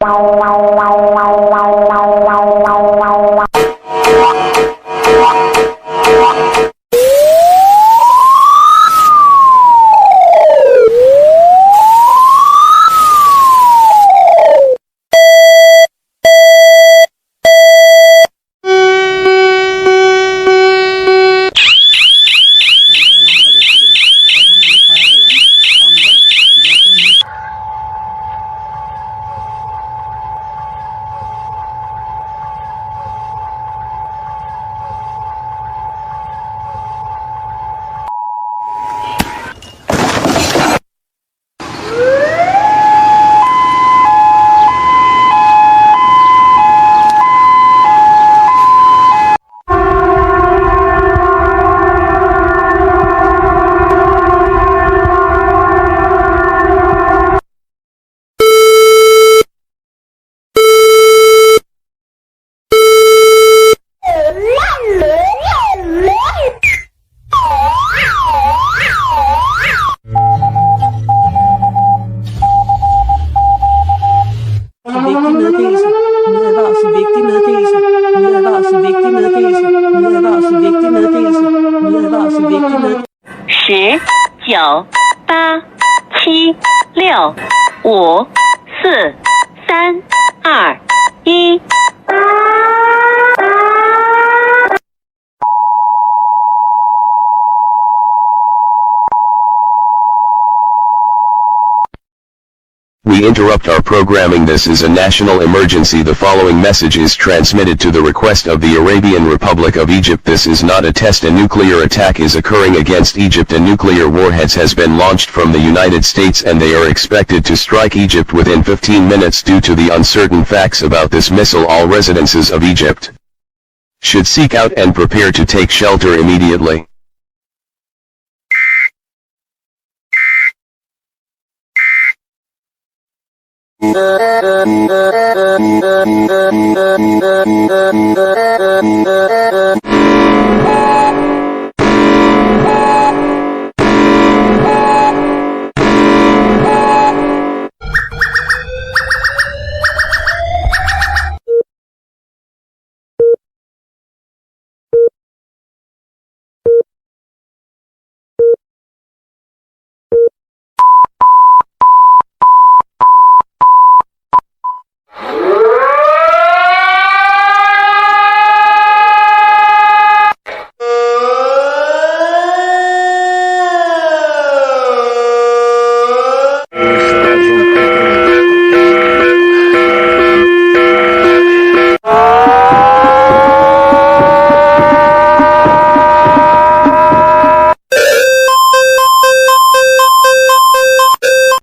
10、9、8、7、6、5、4、3、2、1。We interrupt our programming. This is a national emergency. The following message is transmitted to the request of the Arabian Republic of Egypt. This is not a test. A nuclear attack is occurring against Egypt. A nuclear warheads has been launched from the United States and they are expected to strike Egypt within 15 minutes. Due to the uncertain facts about this missile, all residences of Egypt should seek out and prepare to take shelter immediately.